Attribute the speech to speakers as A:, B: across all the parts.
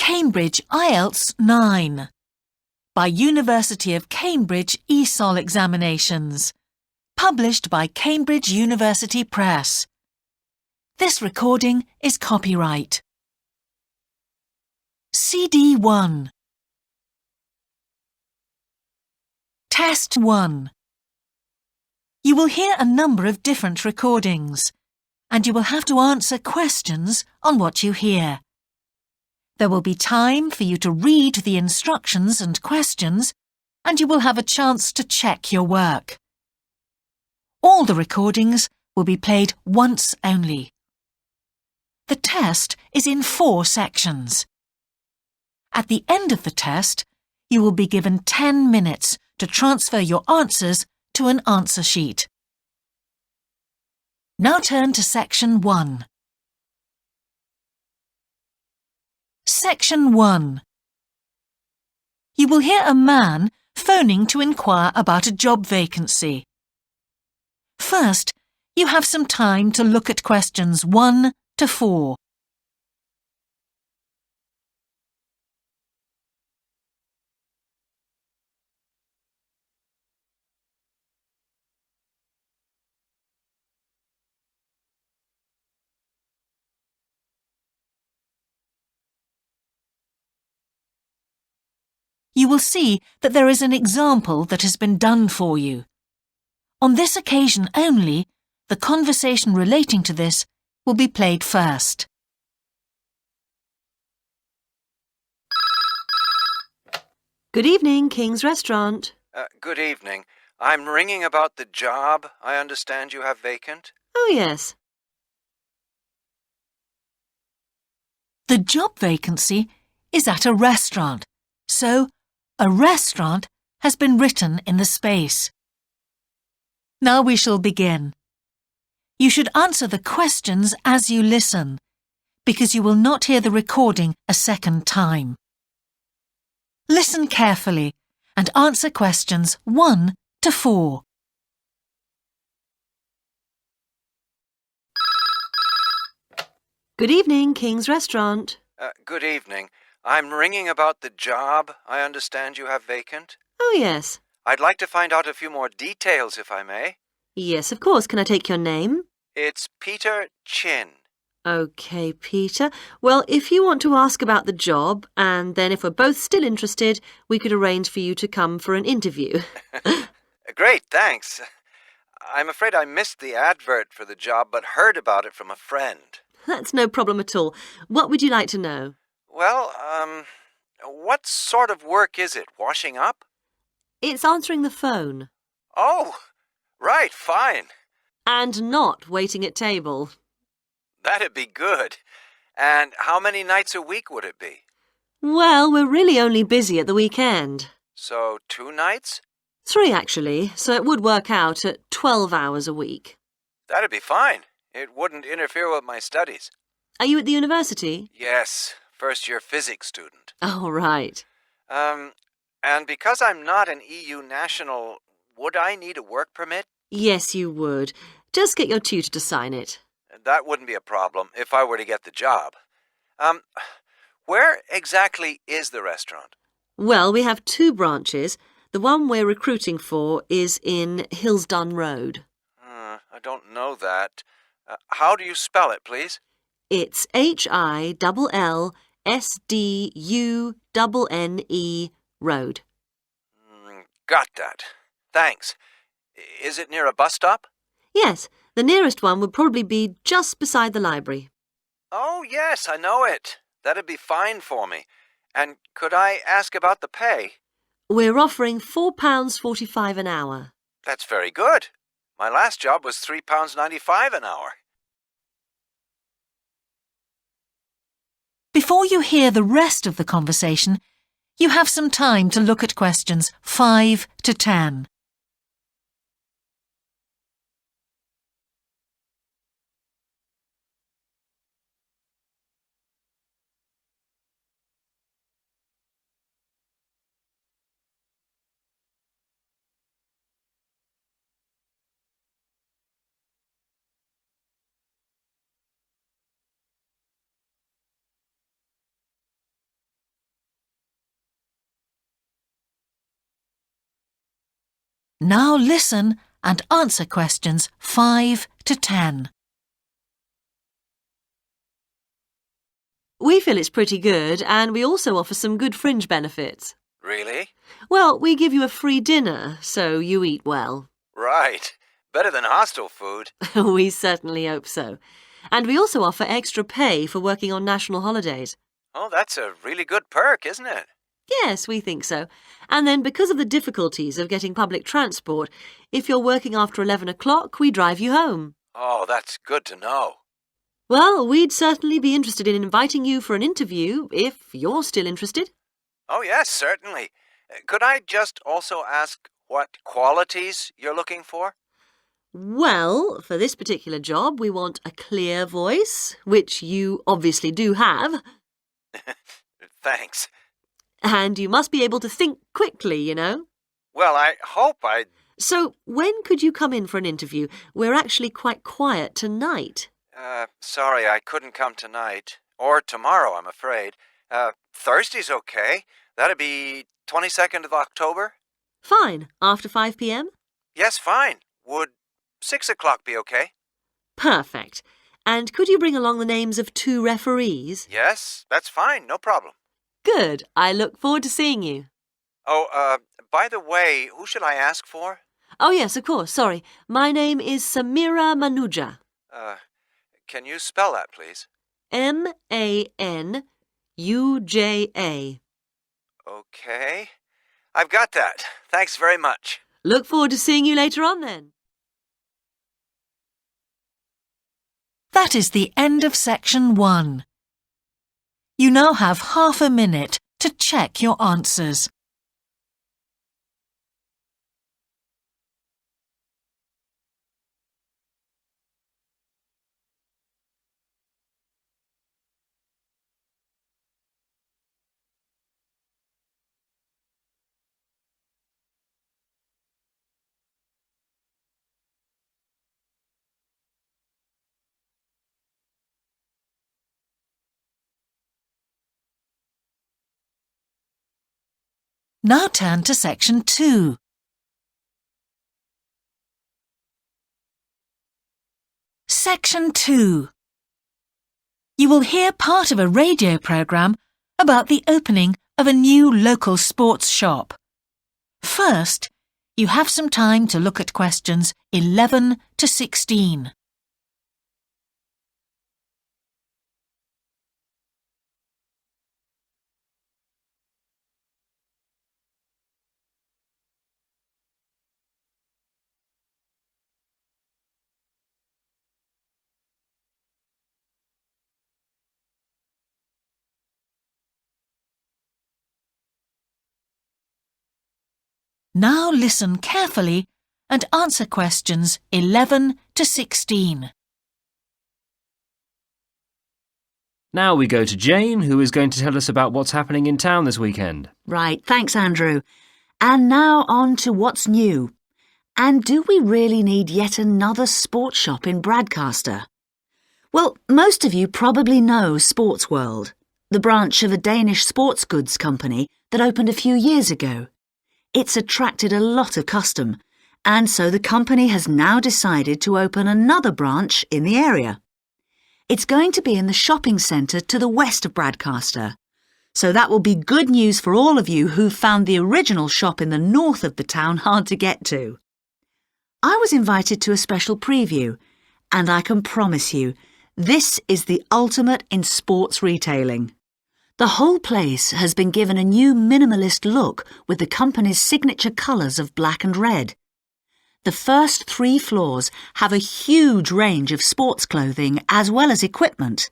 A: Cambridge Ilets 9 by University of Cambridge ESOL examinations, published by Cambridge University Press. This recording is copyright. CD 1. Test 1. You will hear a number of different recordings, and you will have to answer questions on what you hear. There will be time for you to read the instructions and questions, and you will have a chance to check your work. All the recordings will be played once only. The test is in 4 sections. At the end of the test, you will be given 10 minutes to transfer your answers to an answer sheet. Now turn to Section 1. Section 1. You will hear a man phoning to inquire about a job vacancy. First, you have some time to look at questions 1 to 4. You will see that there is an example that has been done for you. On this occasion only, the conversation relating to this will be played first.
B: Good evening, King's Restaurant.
C: Good evening. I'm ringing about the job I understand you have vacant.
B: Oh, yes.
A: The job vacancy is at a restaurant, so a restaurant has been written in the space. Now we shall begin. You should answer the questions as you listen, because you will not hear the recording a second time. Listen carefully and answer questions 1 to 4.
B: Good evening, King's Restaurant.
C: Good evening. I'm ringing about the job I understand you have vacant.
B: Oh, yes.
C: I'd like to find out a few more details, if I may.
B: Yes, of course. Can I take your name?
C: It's Peter Chin.
B: OK, Peter. Well, if you want to ask about the job, and then if we're both still interested, we could arrange for you to come for an interview.
C: Great, thanks. I'm afraid I missed the advert for the job, but heard about it from a friend.
B: That's no problem at all. What would you like to know?
C: Well, what sort of work is it? Washing up?
B: It's answering the phone.
C: Oh, right, fine.
B: And not waiting at table.
C: That'd be good. And how many nights a week would it be?
B: Well, we're really only busy at the weekend.
C: So 2 nights?
B: 3, actually, so it would work out at 12 hours a week.
C: That'd be fine. It wouldn't interfere with my studies.
B: Are you at the university?
C: Yes, first-year physics student.
B: Oh, right.
C: And because I'm not an EU national, would I need a work permit?
B: Yes, you would. Just get your tutor to sign it.
C: That wouldn't be a problem if I were to get the job. Where exactly is the restaurant?
B: Well, we have 2 branches. The one we're recruiting for is in Hillsdon Road.
C: I don't know that. How do you spell it, please?
B: It's HILLSDUNNE Road.
C: Got that. Thanks. Is it near a bus stop?
B: Yes, the nearest one would probably be just beside the library.
C: Oh, yes, I know it. That'd be fine for me. And could I ask about the pay?
B: We're offering £4.45 an hour.
C: That's very good. My last job was £3.95 an hour.
A: Before you hear the rest of the conversation, you have some time to look at questions 5 to 10. Now listen and answer questions 5 to 10.
B: We feel it's pretty good, and we also offer some good fringe benefits.
C: Really?
B: Well, we give you a free dinner, so you eat well.
C: Right. Better than hostel food.
B: We certainly hope so. And we also offer extra pay for working on national holidays.
C: Oh, that's a really good perk, isn't it?
B: Yes, we think so. And then because of the difficulties of getting public transport, if you're working after 11 o'clock, we drive you home.
C: Oh, that's good to know.
B: Well, we'd certainly be interested in inviting you for an interview, if you're still interested.
C: Oh, yes, certainly. Could I just also ask what qualities you're looking for?
B: Well, for this particular job, we want a clear voice, which you obviously do have.
C: Thanks.
B: And you must be able to think quickly, you know.
C: Well, I hope I...
B: So, when could you come in for an interview? We're actually quite quiet tonight.
C: Sorry, I couldn't come tonight. Or tomorrow, I'm afraid. Thursday's okay. That'd be 22nd of October?
B: Fine. After 5 p.m.?
C: Yes, fine. Would 6 o'clock be okay?
B: Perfect. And could you bring along the names of 2 referees?
C: Yes, that's fine. No problem.
B: Good. I look forward to seeing you.
C: Oh, by the way, who should I ask for?
B: Oh, yes, of course. Sorry. My name is Samira Manuja.
C: Can you spell that, please?
B: Manuja.
C: Okay. I've got that. Thanks very much.
B: Look forward to seeing you later on then.
A: That is the end of section 1. You now have half a minute to check your answers. Now turn to section 2. Section 2. You will hear part of a radio programme about the opening of a new local sports shop. First, you have some time to look at questions 11 to 16. Now listen carefully and answer questions 11 to 16.
D: Now we go to Jane, who is going to tell us about what's happening in town this weekend.
E: Right, thanks, Andrew. And now on to what's new. And do we really need yet another sports shop in Bradcaster? Well, most of you probably know Sports World, the branch of a Danish sports goods company that opened a few years ago. It's attracted a lot of custom, and so the company has now decided to open another branch in the area. It's going to be in the shopping centre to the west of Bradcaster, so that will be good news for all of you who found the original shop in the north of the town hard to get to. I was invited to a special preview, and I can promise you, this is the ultimate in sports retailing. The whole place has been given a new minimalist look with the company's signature colours of black and red. The first 3 floors have a huge range of sports clothing as well as equipment.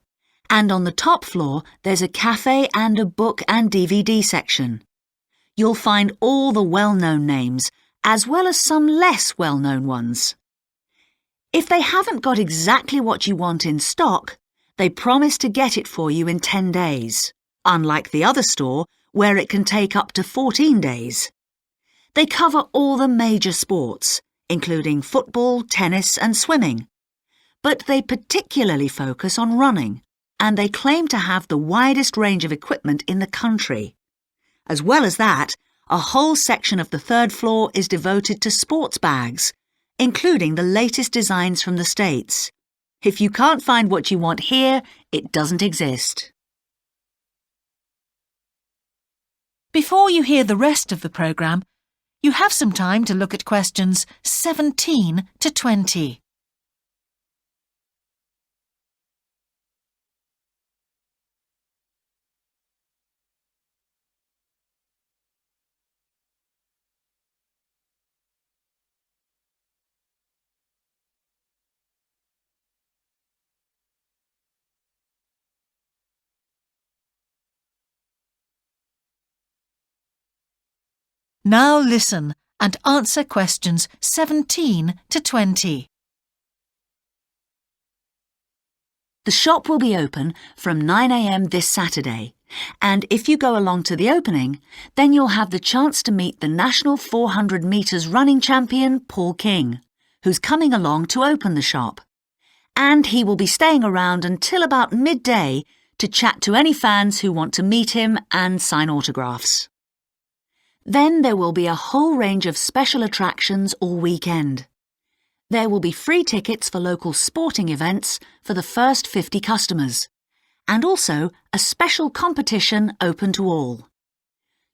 E: And on the top floor, there's a cafe and a book and DVD section. You'll find all the well-known names, as well as some less well-known ones. If they haven't got exactly what you want in stock, they promise to get it for you in 10 days. Unlike the other store, where it can take up to 14 days. They cover all the major sports, including football, tennis and swimming. But they particularly focus on running, and they claim to have the widest range of equipment in the country. As well as that, a whole section of the third floor is devoted to sports bags, including the latest designs from the States. If you can't find what you want here, it doesn't exist.
A: Before you hear the rest of the programme, you have some time to look at questions 17 to 20. Now listen and answer questions 17 to 20.
E: The shop will be open from 9 a.m. this Saturday, and if you go along to the opening, then you'll have the chance to meet the national 400 metres running champion, Paul King, who's coming along to open the shop. And he will be staying around until about midday to chat to any fans who want to meet him and sign autographs. Then there will be a whole range of special attractions all weekend. There will be free tickets for local sporting events for the first 50 customers, and also a special competition open to all.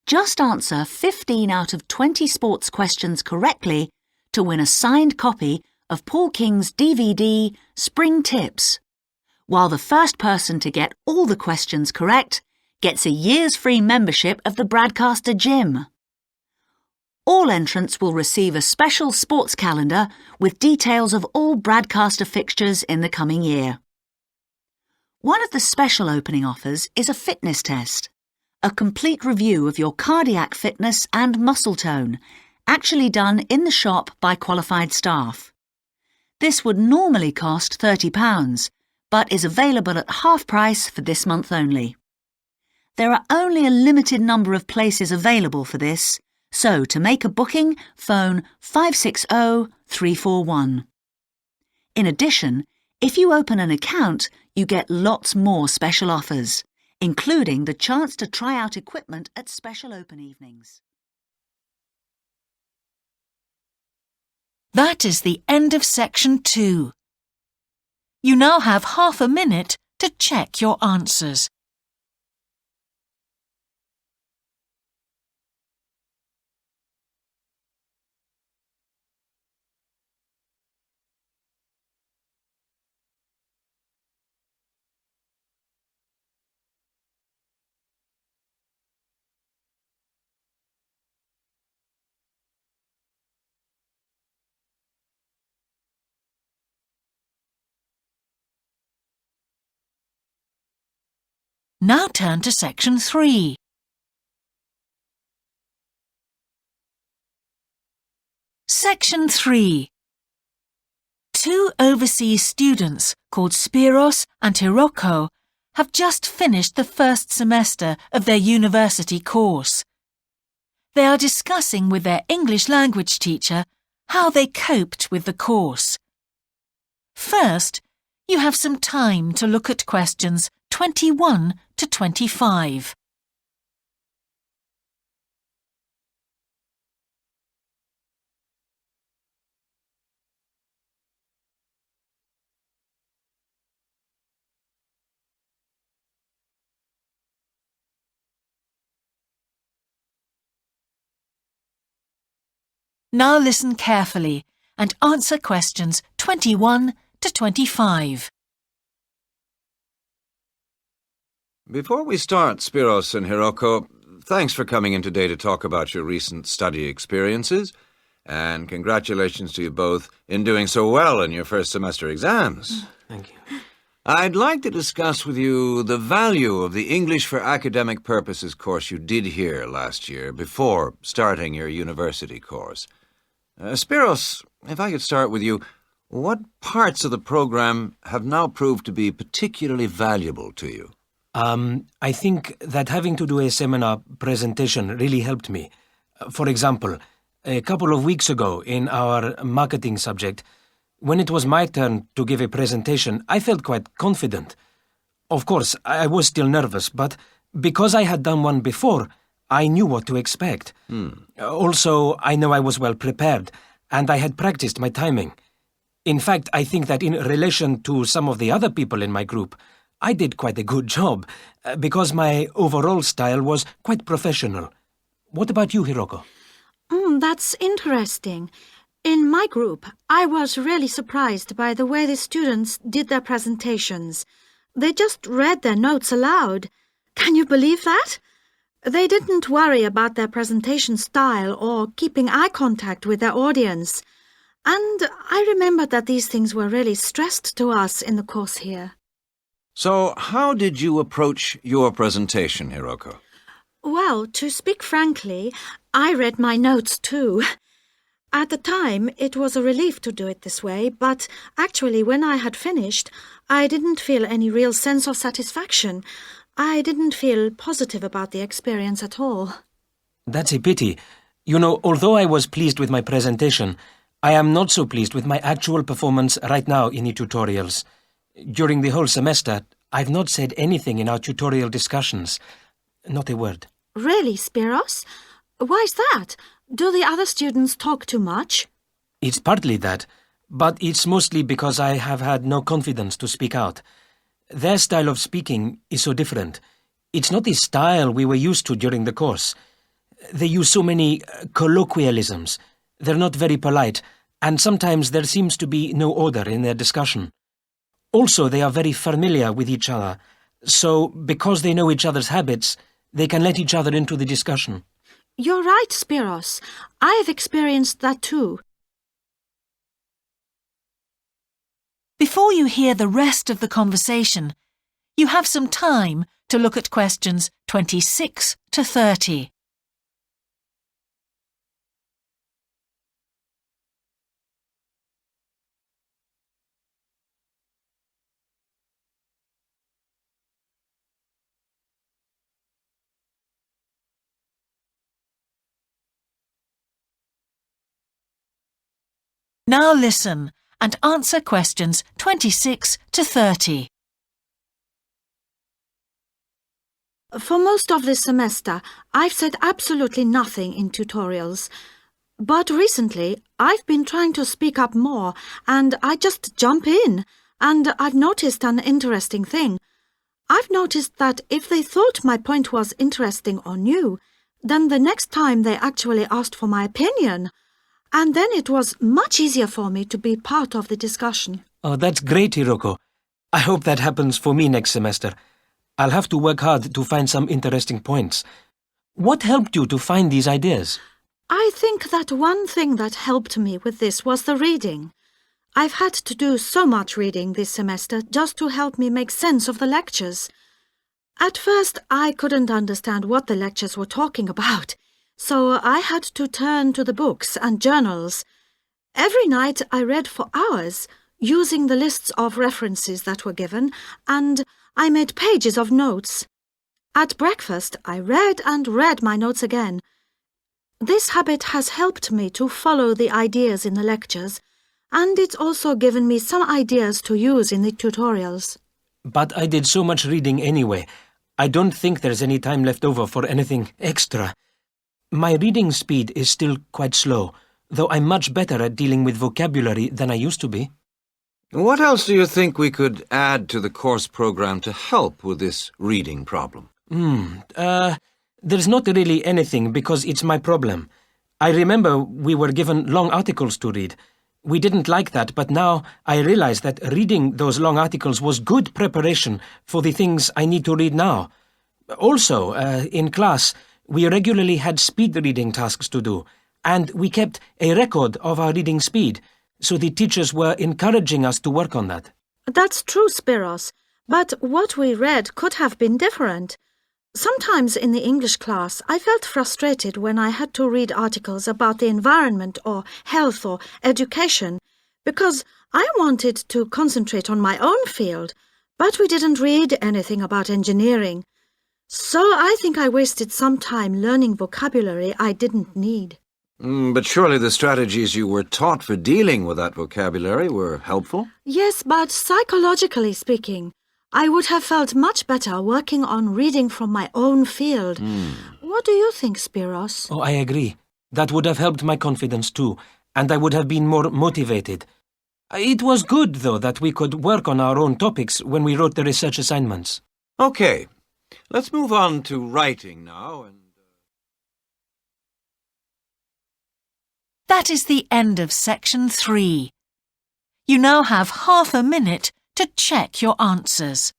E: Just answer 15 out of 20 sports questions correctly to win a signed copy of Paul King's DVD, Spring Tips, while the first person to get all the questions correct gets a year's free membership of the Bradcaster Gym. All entrants will receive a special sports calendar with details of all Bradcaster fixtures in the coming year. One of the special opening offers is a fitness test, a complete review of your cardiac fitness and muscle tone, actually done in the shop by qualified staff. This would normally cost £30, but is available at half price for this month only. There are only a limited number of places available for this, so to make a booking, phone 560 341. In addition, if you open an account, you get lots more special offers, including the chance to try out equipment at special open evenings.
A: That is the end of section 2. You now have half a minute to check your answers. Now turn to section 3. Section 3. 2 overseas students called Spiros and Hiroko have just finished the first semester of their university course. They are discussing with their English language teacher how they coped with the course. First, you have some time to look at questions 21 to 25. Now listen carefully and answer questions 21 to 25.
C: Before we start, Spiros and Hiroko, thanks for coming in today to talk about your recent study experiences, and congratulations to you both in doing so well in your first semester exams.
F: Thank you.
C: I'd like to discuss with you the value of the English for Academic Purposes course you did here last year before starting your university course. Spiros, if I could start with you, what parts of the program have now proved to be particularly valuable to you?
F: I think that having to do a seminar presentation really helped me. For example, a couple of weeks ago in our marketing subject, when it was my turn to give a presentation, I felt quite confident. Of course, I was still nervous, but because I had done one before, I knew what to expect. Also, I know I was well prepared, and I had practiced my timing. In fact, I think that in relation to some of the other people in my group, I did quite a good job, because my overall style was quite professional. What about you, Hiroko?
G: That's interesting. In my group, I was really surprised by the way the students did their presentations. They just read their notes aloud. Can you believe that? They didn't worry about their presentation style or keeping eye contact with their audience. And I remembered that these things were really stressed to us in the course here.
C: So, how did you approach your presentation, Hiroko?
G: Well, to speak frankly, I read my notes too. At the time, it was a relief to do it this way, but actually when I had finished, I didn't feel any real sense of satisfaction. I didn't feel positive about the experience at all.
F: That's a pity. You know, although I was pleased with my presentation, I am not so pleased with my actual performance right now in the tutorials. During the whole semester, I've not said anything in our tutorial discussions. Not a word.
G: Really, Spiros? Why's that? Do the other students talk too much?
F: It's partly that, but it's mostly because I have had no confidence to speak out. Their style of speaking is so different. It's not the style we were used to during the course. They use so many colloquialisms. They're not very polite, and sometimes there seems to be no order in their discussion. Also, they are very familiar with each other, so because they know each other's habits, they can let each other into the discussion.
G: You're right, Spiros. I've experienced that too.
A: Before you hear the rest of the conversation, you have some time to look at questions 26 to 30. Now listen and answer questions 26 to 30.
G: For most of this semester, I've said absolutely nothing in tutorials. But recently, I've been trying to speak up more, and I just jump in, and I've noticed an interesting thing. I've noticed that if they thought my point was interesting or new, then the next time they actually asked for my opinion. And then it was much easier for me to be part of the discussion.
F: Oh, that's great, Hiroko. I hope that happens for me next semester. I'll have to work hard to find some interesting points. What helped you to find these ideas?
G: I think that one thing that helped me with this was the reading. I've had to do so much reading this semester just to help me make sense of the lectures. At first, I couldn't understand what the lectures were talking about, so I had to turn to the books and journals. Every night I read for hours, using the lists of references that were given, and I made pages of notes. At breakfast, I read and read my notes again. This habit has helped me to follow the ideas in the lectures, and it's also given me some ideas to use in the tutorials.
F: But I did so much reading anyway. I don't think there's any time left over for anything extra. My reading speed is still quite slow, though I'm much better at dealing with vocabulary than I used to be.
C: What else do you think we could add to the course program to help with this reading problem?
F: There's not really anything because it's my problem. I remember we were given long articles to read. We didn't like that, but now I realize that reading those long articles was good preparation for the things I need to read now. Also, in class, we regularly had speed reading tasks to do, and we kept a record of our reading speed, so the teachers were encouraging us to work on that.
G: That's true, Spiros, but what we read could have been different. Sometimes in the English class, I felt frustrated when I had to read articles about the environment or health or education, because I wanted to concentrate on my own field, but we didn't read anything about engineering. So I think I wasted some time learning vocabulary I didn't need.
C: But surely the strategies you were taught for dealing with that vocabulary were helpful?
G: Yes, but psychologically speaking, I would have felt much better working on reading from my own field. What do you think, Spiros?
F: Oh, I agree. That would have helped my confidence too, and I would have been more motivated. It was good, though, that we could work on our own topics when we wrote the research assignments.
C: Okay, let's move on to writing now and...
A: That is the end of section 3. You now have half a minute to check your answers.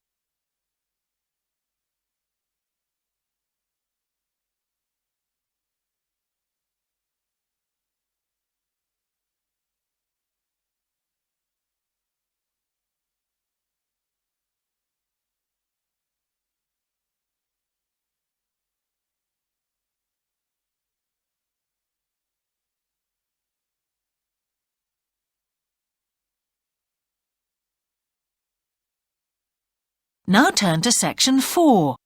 A: Now turn to section 4.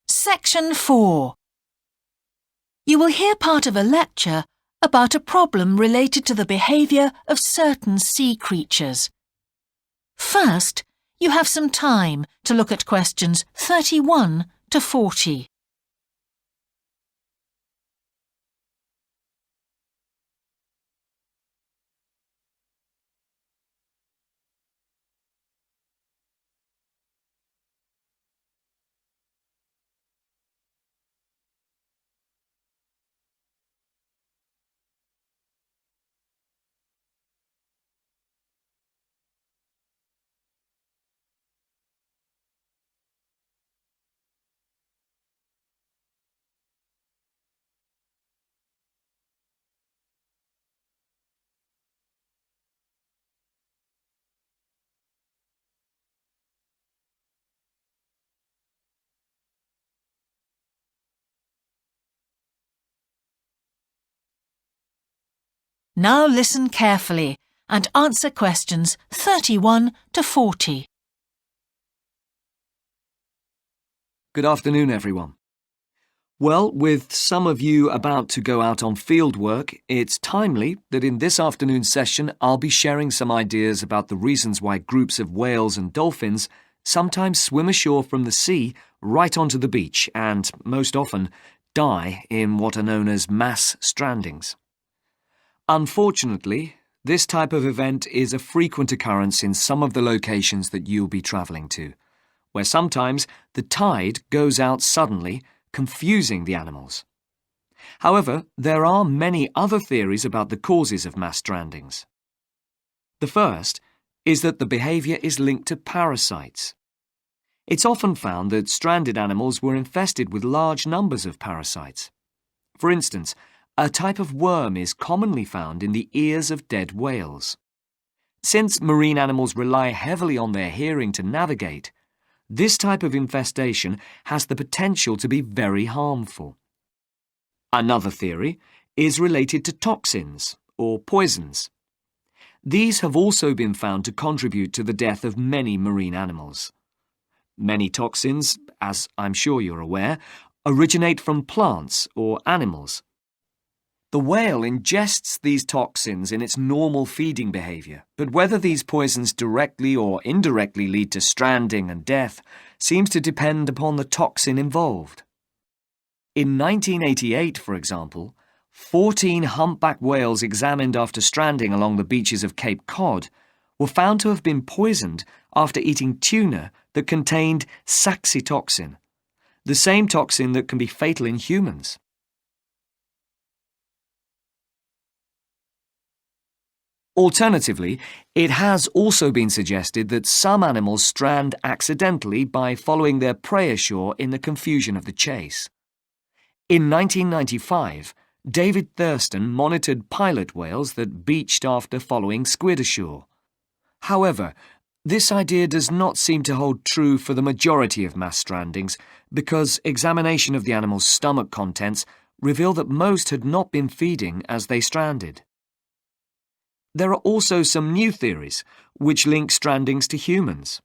A: Section 4. You will hear part of a lecture about a problem related to the behaviour of certain sea creatures. First, you have some time to look at questions 31 to 40. Now listen carefully and answer questions 31 to 40.
H: Good afternoon, everyone. Well, with some of you about to go out on field work, it's timely that in this afternoon's session I'll be sharing some ideas about the reasons why groups of whales and dolphins sometimes swim ashore from the sea right onto the beach and, most often, die in what are known as mass strandings. Unfortunately, this type of event is a frequent occurrence in some of the locations that you'll be travelling to, where sometimes the tide goes out suddenly, confusing the animals. However, there are many other theories about the causes of mass strandings. The first is that the behaviour is linked to parasites. It's often found that stranded animals were infested with large numbers of parasites. For instance, a type of worm is commonly found in the ears of dead whales. Since marine animals rely heavily on their hearing to navigate, this type of infestation has the potential to be very harmful. Another theory is related to toxins or poisons. These have also been found to contribute to the death of many marine animals. Many toxins, as I'm sure you're aware, originate from plants or animals. The whale ingests these toxins in its normal feeding behaviour, but whether these poisons directly or indirectly lead to stranding and death seems to depend upon the toxin involved. In 1988, for example, 14 humpback whales examined after stranding along the beaches of Cape Cod were found to have been poisoned after eating tuna that contained saxitoxin, the same toxin that can be fatal in humans. Alternatively, it has also been suggested that some animals strand accidentally by following their prey ashore in the confusion of the chase. In 1995, David Thurston monitored pilot whales that beached after following squid ashore. However, this idea does not seem to hold true for the majority of mass strandings because examination of the animal's stomach contents revealed that most had not been feeding as they stranded. There are also some new theories which link strandings to humans.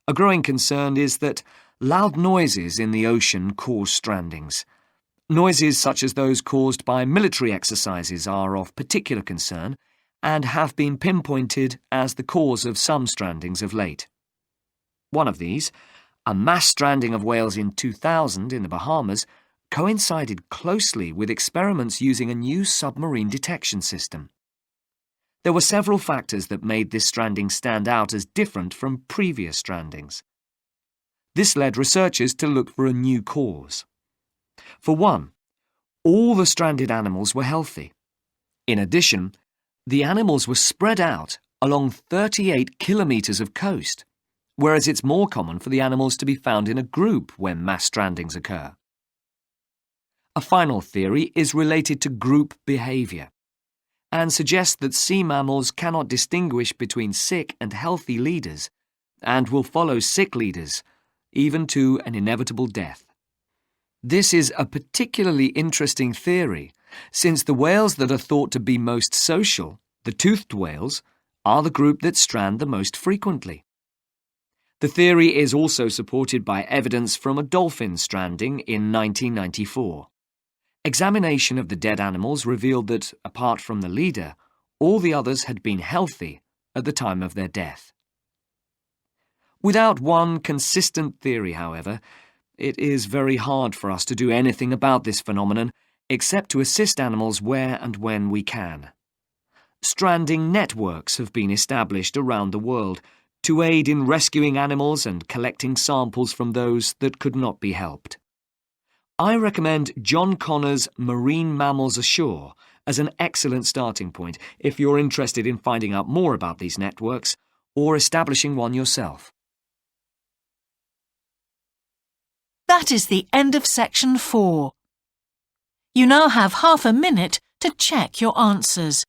H: A growing concern is that loud noises in the ocean cause strandings. Noises such as those caused by military exercises are of particular concern and have been pinpointed as the cause of some strandings of late. One of these, a mass stranding of whales in 2000 in the Bahamas, coincided closely with experiments using a new submarine detection system. There were several factors that made this stranding stand out as different from previous strandings. This led researchers to look for a new cause. For one, all the stranded animals were healthy. In addition, the animals were spread out along 38 kilometres of coast, whereas it's more common for the animals to be found in a group when mass strandings occur. A final theory is related to group behaviour and suggests that sea mammals cannot distinguish between sick and healthy leaders and will follow sick leaders, even to an inevitable death. This is a particularly interesting theory, since the whales that are thought to be most social, the toothed whales, are the group that strand the most frequently. The theory is also supported by evidence from a dolphin stranding in 1994. Examination of the dead animals revealed that, apart from the leader, all the others had been healthy at the time of their death. Without one consistent theory, however, it is very hard for us to do anything about this phenomenon except to assist animals where and when we can. Stranding networks have been established around the world to aid in rescuing animals and collecting samples from those that could not be helped. I recommend John Connor's Marine Mammals Ashore as an excellent starting point if you're interested in finding out more about these networks or establishing one yourself.
A: That is the end of section 4. You now have half a minute to check your answers.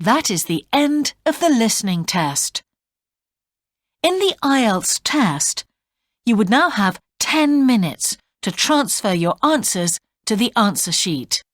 A: That is the end of the listening test. In the Ielts test, you would now have 10 minutes to transfer your answers to the answer sheet.